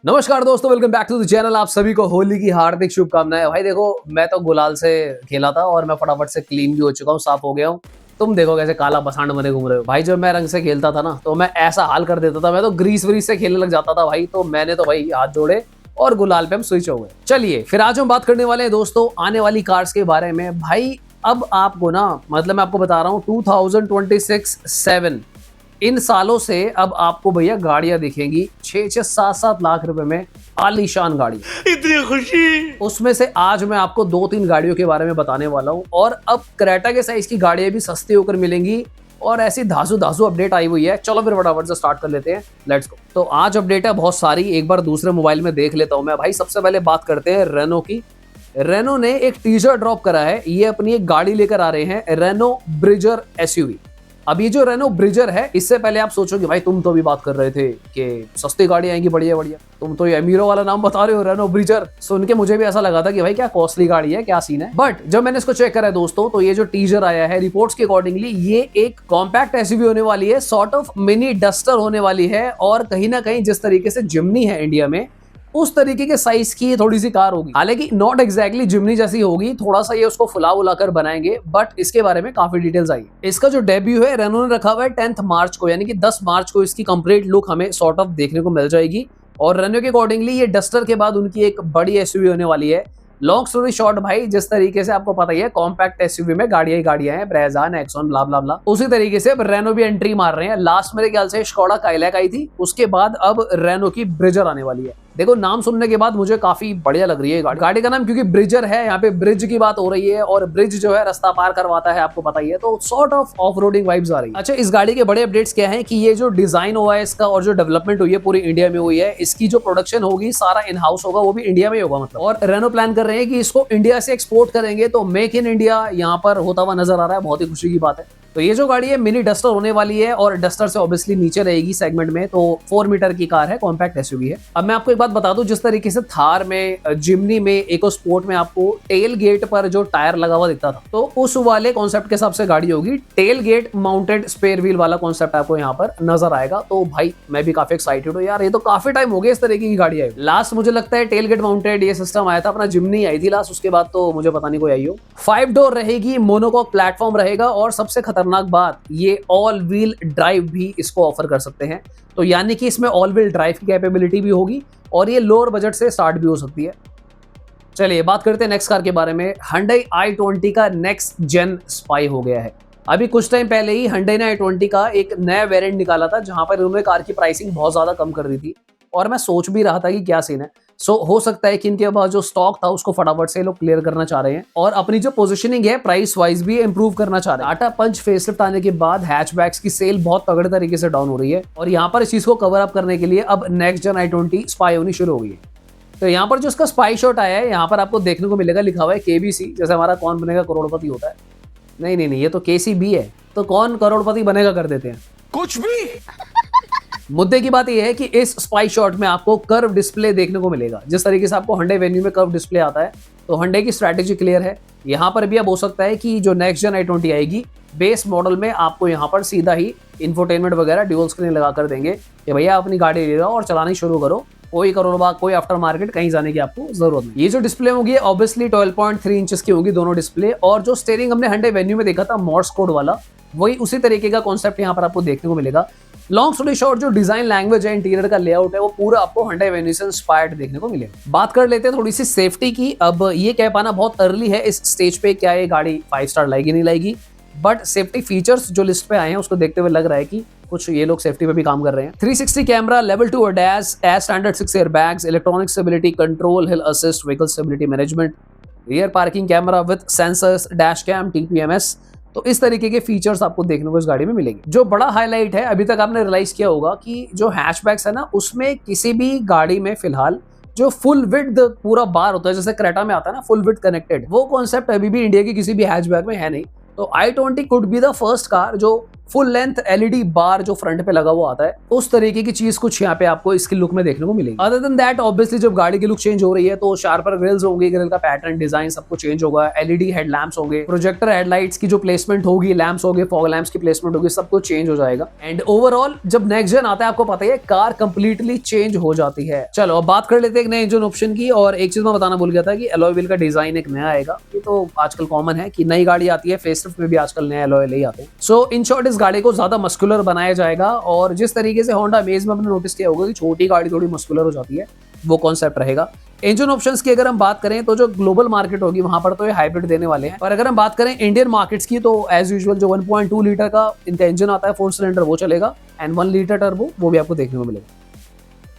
नमस्कार दोस्तों, welcome back to the channel. आप सभी को होली की हार्दिक शुभकामनाएं। भाई देखो, मैं तो गुलाल से खेला था और मैं फटाफट से क्लीन भी हो चुका हूँ, साफ हो गया हूँ। तुम देखो कैसे काला बसांड बने घूम रहे हो। भाई जब मैं रंग से खेलता था ना, तो मैं ऐसा हाल कर देता था, मैं तो ग्रीस व्रीस से खेलने लग जाता था भाई। तो मैंने तो भाई हाथ जोड़े और गुलाल पे हम स्विच हो गए। चलिए फिर आज हम बात करने वाले हैं दोस्तों आने वाली कार्स के बारे में। भाई अब आपको ना, मतलब मैं आपको बता रहा हूँ 2026-7 इन सालों से अब आपको भैया गाड़ियां दिखेंगी 6-7 लाख रुपए में, आलीशान गाड़ी। इतनी खुशी। उसमें से आज मैं आपको 2-3 गाड़ियों के बारे में बताने वाला हूं। और अब क्रेटा के साइज की गाड़ियां भी सस्ती होकर मिलेंगी और ऐसी धासु धासु अपडेट आई हुई है। चलो फिर फटाफट से स्टार्ट कर लेते हैं, लेट्स गो। तो आज अपडेट है बहुत सारी, एक बार दूसरे मोबाइल में देख लेता हूं मैं। भाई सबसे पहले बात करते हैं रेनो की। रेनो ने एक टीजर ड्रॉप करा है, ये अपनी एक गाड़ी लेकर आ रहे हैं, रेनो ब्रिजर एसयूवी। अब ये जो रेनो ब्रिजर है, इससे पहले आप सोचोगे भाई तुम तो अभी बात कर रहे थे कि सस्ती गाड़ी आएंगी, बढ़िया बढ़िया, तुम तो ये अमीरों वाला नाम बता रहे हो रेनो ब्रिजर। सुन के मुझे भी ऐसा लगा था कि भाई क्या कॉस्टली गाड़ी है, क्या सीन है। बट जब मैंने इसको चेक करा है दोस्तों, तो ये जो टीजर आया है रिपोर्ट्स के अकॉर्डिंगली, ये एक कॉम्पैक्ट एसयूवी होने वाली है, सॉर्ट ऑफ मिनी डस्टर होने वाली है। और कहीं ना कहीं जिस तरीके से जिम्नी है इंडिया में, उस तरीके के साइज की थोड़ी सी कार होगी। हालांकि नॉट एग्जैक्टली जिम्नी जैसी होगी, थोड़ा सा ये उसको फुला उला कर बनाएंगे, बट इसके बारे में काफी डिटेल्स आई। इसका जो डेब्यू है रेनो ने रखा हुआ है 10 मार्च को, यानी कि 10 मार्च को इसकी कंप्लीट लुक हमें सॉर्ट ऑफ देखने को मिल जाएगी। और रेनो के अकॉर्डिंगली ये डस्टर के बाद उनकी एक बड़ी एसयूवी होने वाली है। लॉन्ग स्टोरी शॉर्ट भाई, जिस तरीके से आपको पता ही है कॉम्पैक्ट एसयूवी में गाड़ियां ही गाड़ियां हैं, ब्रेजा, नेक्सॉन, ब्ला ब्ला ब्ला, उसी तरीके से अब रेनो भी एंट्री मार रहे हैं। लास्ट मेरे ख्याल से स्कोडा काइलैक आई थी, उसके बाद अब रेनो की ब्रिजर आने वाली है। देखो नाम सुनने के बाद मुझे काफी बढ़िया लग रही है गाड़ी का नाम, क्योंकि ब्रिजर है, यहाँ पे ब्रिज की बात हो रही है और ब्रिज जो है रास्ता पार करवाता है, आपको पता ही है, तो सॉर्ट ऑफ ऑफ रोडिंग वाइब्स आ रही है। अच्छा, इस गाड़ी के बड़े अपडेट्स क्या है कि ये जो डिजाइन हुआ है इसका और जो डेवलपमेंट हुई है पूरी इंडिया में हुई है। इसकी जो प्रोडक्शन होगी सारा इन हाउस होगा, वो भी इंडिया में ही होगा मतलब। और रेनो प्लान कर रहे हैं कि इसको इंडिया से एक्सपोर्ट करेंगे, तो मेक इन इंडिया यहाँ पर होता हुआ नजर आ रहा है, बहुत ही खुशी की बात है। तो ये जो गाड़ी है मिनी डस्टर होने वाली है और डस्टर से ऑब्वियसली नीचे रहेगी सेगमेंट में, तो 4 मीटर की कार है, कॉम्पैक्ट एसयूवी है। अब मैं आपको एक बात बता दूं, जिस तरीके से थार में, जिम्नी में, इको स्पोर्ट में आपको टेल गेट पर जो टायर लगा हुआ दिखता था, तो उस वाले कॉन्सेप्ट के हिसाब से गाड़ी होगी। Tailgate mounted spare wheel वाला कॉन्सेप्ट आपको यहाँ पर नजर आएगा। तो भाई मैं भी काफी एक्साइटेड हूँ यार, ये तो काफी टाइम हो गया इस तरीके की गाड़ी आई। लास्ट मुझे लगता है टेल गेट माउंटेड ये सिस्टम आया था, अपना जिम्नी आई थी लास्ट, उसके बाद तो मुझे पता नहीं कोई आई हो। 5 डोर रहेगी, मोनोकॉक प्लेटफॉर्म रहेगा और सबसे खतरनाक बात, ये ऑल व्हील ड्राइव भी इसको ऑफर कर सकते हैं। तो यानी कि इसमें ऑल व्हील ड्राइव की कैपेबिलिटी भी होगी और ये लोअर बजट से स्टार्ट भी हो सकती है। चलिए बात करते हैं नेक्स्ट कार के बारे में। Hyundai i20 का नेक्स्ट जेन स्पाई हो गया है। अभी कुछ टाइम पहले ही Hyundai ने i20 का एक नया वेरिएंट निकाला था, जहां पर उन्होंने कार की प्राइसिंग बहुत ज्यादा कम कर दी थी और मैं सोच भी रहा था कि क्या सीन है। हो सकता है कि इनके पास जो स्टॉक था उसको फटाफट से लोग क्लियर करना चाह रहे हैं और अपनी जो पोजीशनिंग है प्राइस वाइज भी इंप्रूव करना चाह रहे हैं। टाटा पंच फेसलिफ्ट आने के बाद हैचबैक्स की सेल बहुत तगड़े तरीके से डाउन हो रही है और यहाँ पर इस चीज को कवर अप करने के लिए अब नेक्स्ट जेन i20 स्पाई होनी शुरू हो गई है। तो यहाँ पर जो इसका स्पाई शॉट आया है, यहाँ पर आपको देखने को मिलेगा, लिखा हुआ है KBC, जैसे हमारा कौन बनेगा करोड़पति होता है। नहीं नहीं नहीं, ये तो KCB है, तो कौन करोड़पति बनेगा कर देते हैं कुछ भी। मुद्दे की बात यह है कि इस स्पाई शॉट में आपको कर्व डिस्प्ले देखने को मिलेगा। जिस तरीके से आपको Hyundai वेन्यू में कर्व डिस्प्ले आता है, तो Hyundai की स्ट्रैटेजी क्लियर है। यहाँ पर भी अब हो सकता है कि जो नेक्स्ट जेन i20 आएगी, बेस मॉडल में आपको यहाँ पर सीधा ही इंफोटेनमेंट वगैरह ड्यूल स्क्रीन लगा कर देंगे कि भैया अपनी गाड़ी ले लो और चलानी शुरू करो, कोई करोड़ बाग, कोई आफ्टर मार्केट कहीं जाने की आपको जरूरत नहीं। ये जो डिस्प्ले होगी ऑब्वियसली 12.3 इंचेस की होगी दोनों डिस्प्ले, और जो स्टीयरिंग हमने Hyundai वेन्यू में देखा था मॉर्स कोड वाला, वही उसी तरीके का कॉन्सेप्ट यहाँ पर आपको देखने को मिलेगा। लॉन्ग स्टोरी शॉर्ट, जो डिजाइन लैंग्वेज है, इंटीरियर का लेआउट है, वो पूरा आपको Hyundai वेन्यू से इंस्पायर्ड देखने को मिलेगा। बात कर लेते हैं थोड़ी सी सेफ्टी की। अब ये कह पाना बहुत अर्ली है इस स्टेज पे, क्या ये गाड़ी 5 स्टार लाएगी नहीं लाएगी, बट सेफ्टी फीचर्स जो लिस्ट पे आए हैं उसको देखते हुए लग रहा है कि कुछ ये लोग सेफ्टी पे भी काम कर रहे हैं। 360 camera, level 2 ADAS, as standard 6 airbags, electronic stability control, hill assist, vehicle stability management, rear parking camera with sensors, dash cam, TPMS। तो इस तरीके के फीचर्स आपको देखने को इस गाड़ी में मिलेंगे। जो बड़ा हाईलाइट है, अभी तक आपने रियलाइज किया होगा कि जो हैचबैक्स है ना, उसमें किसी भी गाड़ी में फिलहाल जो फुल विड्थ पूरा बार होता है, जैसे क्रेटा में आता है ना फुल विड्थ कनेक्टेड, वो कॉन्सेप्ट अभी भी इंडिया की किसी भी हैचबैक में है नहीं। तो i20 could be the first car जो फुल लेंथ एलईडी बार जो फ्रंट पे लगा हुआ आता है, उस तरीके की चीज कुछ यहाँ पे आपको इसकी लुक में देखने को मिलेगी। अदर देन दैट ऑब्वियसली जब गाड़ी की लुक चेंज हो रही है तो शार्पर ग्रिल्स होंगे, ग्रिल का पैटर्न डिजाइन सब कुछ चेंज होगा, एलईडी हेडलैम्प्स होंगे, प्रोजेक्टर हेडलाइट्स की जो प्लेसमेंट होगी, लैंप्स होंगे, फॉग लैंप्स की प्लेसमेंट होगी, सब कुछ चेंज हो जाएगा। एंड ओवरऑल जब नेक्स्ट जेन आता है आपको पता है कार कंप्लीटली चेंज हो जाती है। चलो अब बात कर लेते हैं एक नए इंजन ऑप्शन की। और एक चीज मैं बताना भूल गया था कि अलॉय व्हील का डिजाइन एक नया आएगा। ये तो आजकल कॉमन है कि नई गाड़ी आती है, फेसलिफ्ट में भी आजकल नए अलॉय ले आते हैं। सो इन शॉर्ट इस गाड़ी को ज्यादा मस्कुलर बनाया जाएगा। और जिस तरीके से होंडा अमेज में आपने नोटिस किया होगा कि छोटी गाड़ी थोड़ी मस्कुलर हो जाती है, वो कॉन्सेप्ट रहेगा। इंजन ऑप्शंस की अगर हम बात करें तो जो ग्लोबल मार्केट होगी वहां पर तो ये हाइब्रिड देने वाले हैं। और अगर हम बात करें इंडियन मार्केट्स की तो एज यूजुअल जो 1.2 लीटर का इनका इंजन आता है 4 सिलेंडर वो चलेगा, एंड 1 लीटर टर्बो वो भी आपको देखने को मिलेगा।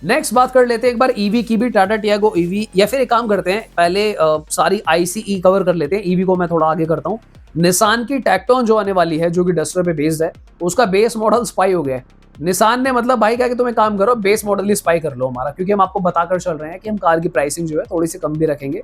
नेक्स्ट बात कर लेते हैं एक बार ईवी की भी, टाटा टियागो ईवी। या फिर एक काम करते हैं पहले सारी आईसीई कवर कर लेते हैं, ईवी को मैं थोड़ा आगे करता हूँ। निसान की टैक्टोन जो आने वाली है, जो कि डस्टर पे बेस्ड है, उसका बेस मॉडल स्पाई हो गया है। निसान ने मतलब भाई क्या कि तुम एक काम करो, बेस मॉडल ही स्पाई कर लो हमारा, क्योंकि हम आपको बताकर चल रहे हैं कि हम कार की प्राइसिंग जो है थोड़ी सी कम भी रखेंगे।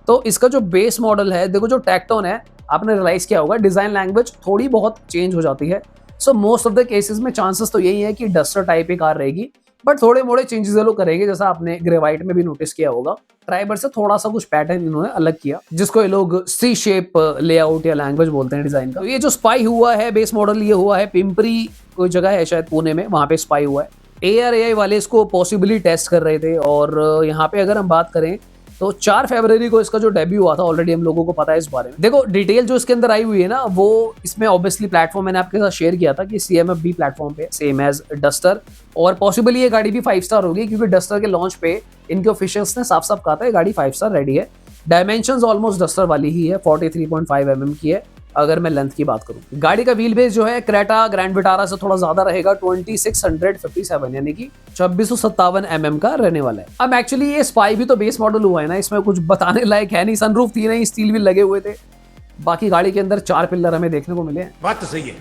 तो इसका जो बेस मॉडल है, देखो जो टैक्टोन है, आपने रियलाइज किया होगा डिजाइन लैंग्वेज थोड़ी बहुत चेंज हो जाती है। So most of the cases में चांसेस तो यही है कि डस्टर टाइप की कार रहेगी, बट थोड़े मोड़े चेंजेस लोग करेंगे, जैसा आपने ग्रेवाइट में भी नोटिस किया होगा। ट्राइबर से थोड़ा सा कुछ पैटर्न इन्होंने अलग किया, जिसको ये लोग सी शेप लेआउट या लैंग्वेज बोलते हैं डिजाइन का। तो ये जो स्पाई हुआ है बेस मॉडल, ये हुआ है पिंपरी कोई जगह है शायद पुणे में, वहां पे स्पाई हुआ है। ARAI वाले इसको पॉसिबली टेस्ट कर रहे थे। और यहाँ पे अगर हम बात करें तो 4 फरवरी को इसका जो डेब्यू हुआ था, ऑलरेडी हम लोगों को पता है इस बारे में। देखो डिटेल जो इसके अंदर आई हुई है ना, वो इसमें ऑब्वियसली प्लेटफॉर्म मैंने आपके साथ शेयर किया था कि CMF-B प्लेटफॉर्म पे, सेम एज डस्टर। और पॉसिबली ये गाड़ी भी 5 स्टार होगी, क्योंकि डस्टर के लॉन्च पे इनके ऑफिशियल्स ने साफ साफ कहा था ये गाड़ी 5 स्टार रेडी है। डायमेंशंस ऑलमोस्ट डस्टर वाली ही है, 43.5 mm की है अगर मैं लेंथ की बात करूं। गाड़ी का व्हील बेस जो है क्रेटा ग्रैंड विटारा से थोड़ा ज्यादा रहेगा, 2657 यानी कि 2657 mm का रहने वाला है। अब एक्चुअली ये स्पाई भी तो बेस मॉडल हुआ है ना, इसमें कुछ बताने लायक है नहीं। सनरूफ थी नहीं, स्टील व्हील लगे हुए थे, बाकी गाड़ी के अंदर 4 पिलर हमें देखने को मिले हैं। बात तो सही है।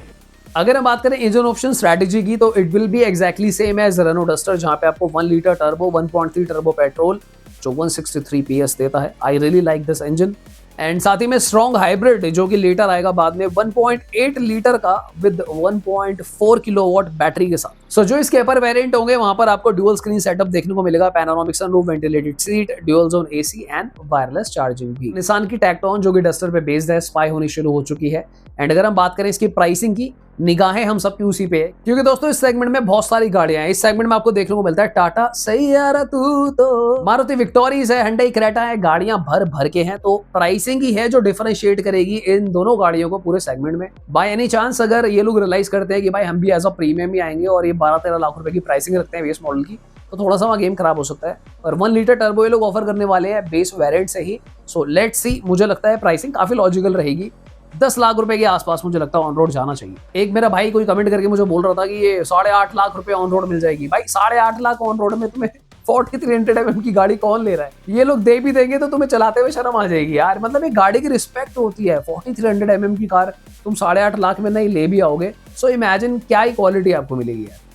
अगर हम बात करें इंजन ऑप्शन स्ट्रेटेजी की तो it will be exactly same as Renault Duster, जहां पे आपको 1 लीटर टर्बो, 1.3 टर्बो पेट्रोल जो 163 PS देता है। I really like this engine. And साथ ही में स्ट्रॉन्ग हाइब्रिड जो कि लेटर आएगा बाद में, 1.8 लीटर का विद 1.4 किलोवाट बैटरी के साथ। सो जो इसके अपर वेरिएंट होंगे वहां पर आपको ड्यूअल स्क्रीन सेटअप देखने को मिलेगा, panoramic sunroof, ventilated seat, dual zone AC and wireless charging भी। निसान की टैक्टोन जो कि डस्टर पे बेस्ड है, स्पाई होनी शुरू हो चुकी है। एंड अगर हम बात करें इसकी प्राइसिंग की, निगाहें हम सबकी उसी पे है, क्योंकि दोस्तों इस सेगमेंट में बहुत सारी गाड़ियां हैं। इस सेगमेंट में आपको देखने को मिलता है टाटा सैयारा तू तो, मारुति विक्टोरीज है, hyundai क्रेटा है, गाड़ियां भर भर के हैं। तो प्राइसिंग ही है जो डिफरेंशिएट करेगी इन दोनों गाड़ियों को पूरे सेगमेंट में। बाय एनी चांस अगर ये लोग रियलाइज करते हैं कि भाई हम भी एज अ प्रीमियम ही आएंगे और ये 12-13 लाख रुपए की प्राइसिंग रखते हैं बेस मॉडल की, तो थोड़ा सा वहाँ गेम खराब हो सकता है। और 1 लीटर टर्बो ये लोग ऑफर करने वाले हैं बेस वेरिएंट से ही। सो लेट्स सी, मुझे लगता है प्राइसिंग काफी लॉजिकल रहेगी। 10 लाख रुपए के आसपास मुझे लगता है ऑन रोड जाना चाहिए। एक मेरा भाई कोई कमेंट करके मुझे बोल रहा था कि ये 8.5 लाख रुपए ऑन रोड मिल जाएगी। भाई 8.5 लाख ऑन रोड में तुम्हें 4300 mm की गाड़ी कौन ले रहा है? ये लोग दे भी देंगे तो तुम्हें चलाते हुए शर्म आ जाएगी यार। मतलब एक गाड़ी की रिस्पेक्ट होती है। 4300 mm की कार तुम 8.5 लाख में नहीं ले भी आओगे, सो इमेजिन क्या ही क्वालिटी आपको मिलेगी यार।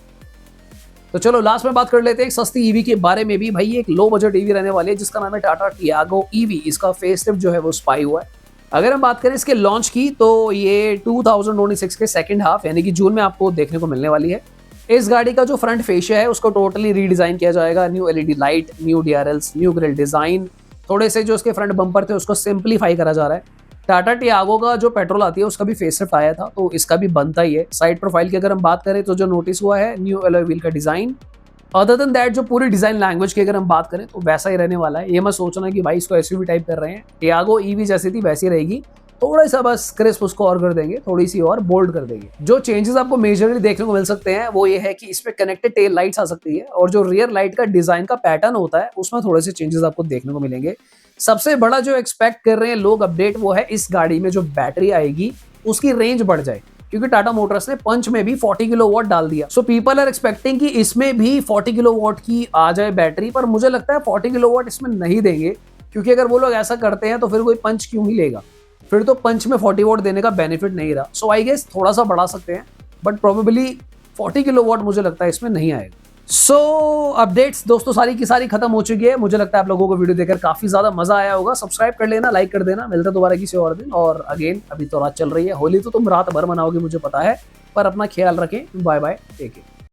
तो चलो लास्ट में बात कर लेते हैं एक सस्ती ईवी के बारे में भी। भाई ये एक लो बजट ईवी रहने वाली है जिसका नाम है टाटा टियागो ईवी। इसका फेसलिफ्ट जो है वो स्पाई हुआ है। अगर हम बात करें इसके लॉन्च की तो ये 2026 के सेकंड हाफ यानी कि जून में आपको देखने को मिलने वाली है। इस गाड़ी का जो फ्रंट फेशिया है उसको टोटली रीडिजाइन किया जाएगा। New LED light, new DRLs, new grill design, थोड़े से जो उसके फ्रंट बम्पर थे उसको सिंप्लीफाई करा जा रहा है। टाटा टियागो का जो पेट्रोल आती है उसका भी फेसलिफ्ट आया था, तो इसका भी बनता ही है। साइड प्रोफाइल की अगर हम बात करें तो जो नोटिस हुआ है न्यू अलॉय व्हील का डिजाइन। अदर देन दैट जो पूरी डिजाइन लैंग्वेज की अगर हम बात करें तो वैसा ही रहने वाला है। ये मत सोचना कि भाई इसको SUV टाइप कर रहे हैं। टियागो ईवी जैसी थी वैसी रहेगी, थोड़ा सा बस क्रिस्प उसको और कर देंगे, थोड़ी सी और बोल्ड कर देंगे। जो चेंजेस आपको मेजरली देखने को मिल सकते हैं वो ये है कि इसमें कनेक्टेड टेल लाइट्स आ सकती है, और जो रियर लाइट का डिजाइन का पैटर्न होता है उसमें थोड़े से चेंजेस आपको देखने को मिलेंगे। सबसे बड़ा जो एक्सपेक्ट कर रहे हैं लोग अपडेट वो है इस गाड़ी में जो बैटरी आएगी उसकी रेंज बढ़ जाए, क्योंकि टाटा मोटर्स ने पंच में भी 40 किलोवाट डाल दिया। सो पीपल आर एक्सपेक्टिंग कि इसमें भी 40 किलोवाट की आ जाए बैटरी, पर मुझे लगता है 40 किलोवाट इसमें नहीं देंगे, क्योंकि अगर वो लोग ऐसा करते हैं तो फिर कोई पंच क्यों ही लेगा, फिर तो पंच में 40 वाट देने का बेनिफिट नहीं रहा। सो आई गेस थोड़ा सा बढ़ा सकते हैं, बट प्रोबेबली 40 किलोवाट मुझे लगता है इसमें नहीं आएगा। सो अपडेट्स दोस्तों सारी की सारी खत्म हो चुकी है। मुझे लगता है आप लोगों को वीडियो देखकर काफी ज्यादा मजा आया होगा। सब्सक्राइब कर लेना, लाइक कर देना। मिलता दोबारा किसी और दिन। और अगेन अभी तो रात चल रही है, होली तो तुम रात भर मनाओगे मुझे पता है, पर अपना ख्याल रखें। Bye bye, take care.